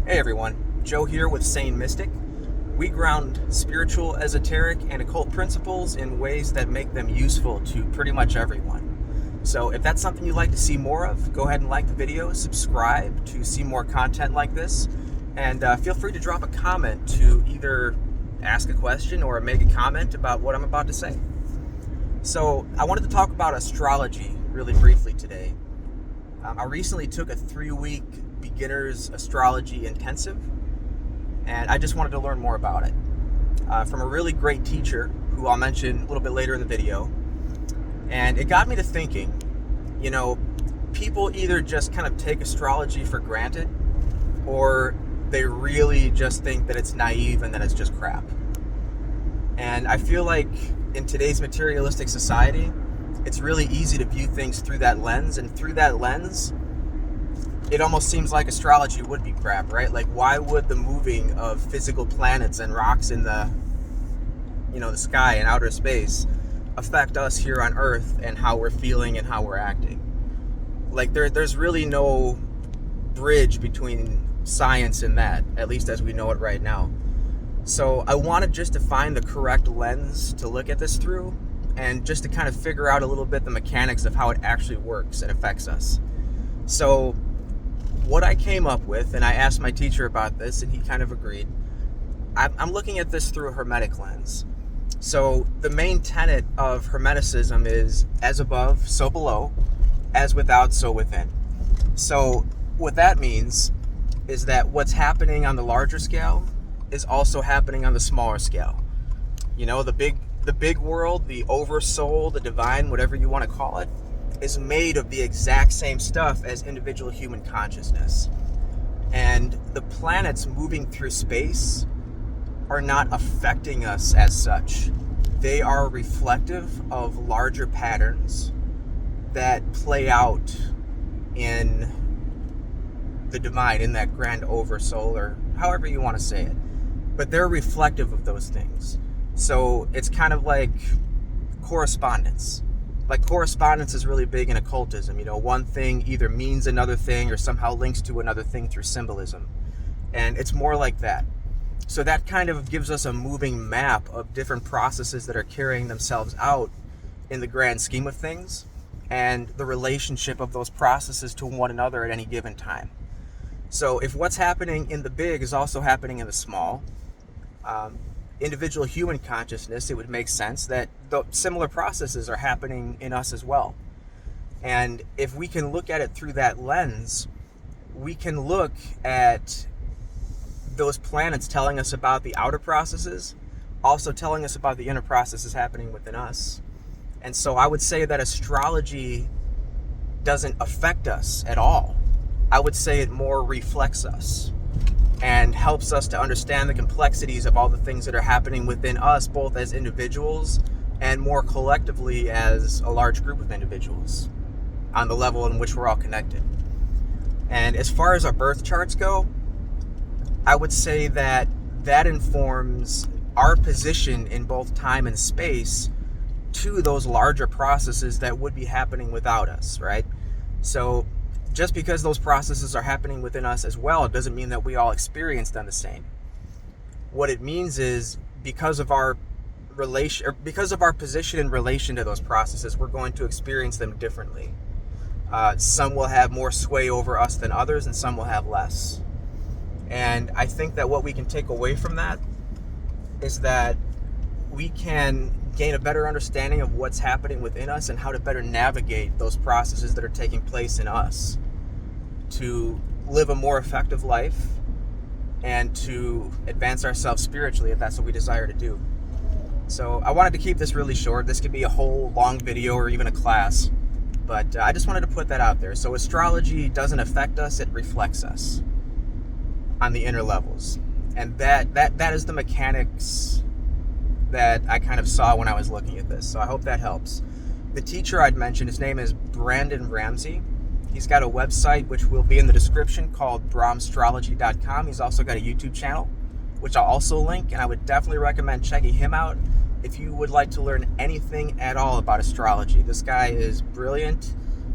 Hey everyone, Joe here with Sane Mystic. We ground spiritual, esoteric, and occult principles in ways that make them useful to pretty much everyone. So if that's something you'd like to see more of, go ahead and like the video, subscribe to see more content like this, and feel free to drop a comment to either ask a question or make a comment about what I'm about to say. So I wanted to talk about astrology really briefly today. I recently took a 3-week beginner's astrology intensive, and I just wanted to learn more about it from a really great teacher who I'll mention a little bit later in the video. And it got me to thinking, people either just kind of take astrology for granted, or they really just think that it's naive and that it's just crap. And I feel like in today's materialistic society, it's really easy to view things through that lens, and through that lens, it almost seems like astrology would be crap, right? Like, why would the moving of physical planets and rocks in the sky and outer space affect us here on Earth and how we're feeling and how we're acting? Like, there's really no bridge between science and that, at least as we know it right now. So I wanted just to find the correct lens to look at this through, and just to kind of figure out a little bit the mechanics of how it actually works and affects us. So what I came up with, and I asked my teacher about this, and he kind of agreed, I'm looking at this through a Hermetic lens. So the main tenet of Hermeticism is as above, so below, as without, so within. So what that means is that what's happening on the larger scale is also happening on the smaller scale. The big world, the oversoul, the divine, whatever you want to call it, is made of the exact same stuff as individual human consciousness. And the planets moving through space are not affecting us as such. They are reflective of larger patterns that play out in the divine, in that grand oversoul, or however you want to say it. But they're reflective of those things. So it's kind of like correspondence. Like, correspondence is really big in occultism. One thing either means another thing or somehow links to another thing through symbolism. And it's more like that. So that kind of gives us a moving map of different processes that are carrying themselves out in the grand scheme of things, and the relationship of those processes to one another at any given time. So if what's happening in the big is also happening in the small, individual human consciousness, it would make sense that the similar processes are happening in us as well. And if we can look at it through that lens, we can look at those planets telling us about the outer processes, also telling us about the inner processes happening within us. And so I would say that astrology doesn't affect us at all. I would say it more reflects us and helps us to understand the complexities of all the things that are happening within us, both as individuals and more collectively as a large group of individuals on the level in which we're all connected. And as far as our birth charts go, I would say that informs our position in both time and space to those larger processes that would be happening without us, right? So just because those processes are happening within us as well, it doesn't mean that we all experience them the same. What it means is, because of our position in relation to those processes, we're going to experience them differently. Some will have more sway over us than others, and some will have less. And I think that what we can take away from that is that we can gain a better understanding of what's happening within us and how to better navigate those processes that are taking place in us to live a more effective life and to advance ourselves spiritually, if that's what we desire to do. So I wanted to keep this really short. This could be a whole long video or even a class, but I just wanted to put that out there. So astrology doesn't affect us, it reflects us on the inner levels. And that is the mechanics that I kind of saw when I was looking at this. So I hope that helps. The teacher I'd mentioned, his name is Brandon Ramsey. He's got a website, which will be in the description, called brahmstrology.com. He's also got a YouTube channel, which I'll also link, and I would definitely recommend checking him out if you would like to learn anything at all about astrology. This guy is brilliant.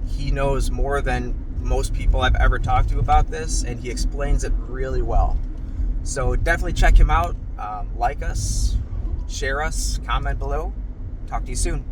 He knows more than most people I've ever talked to about this, and he explains it really well. So definitely check him out. Like us, share us, comment below. Talk to you soon.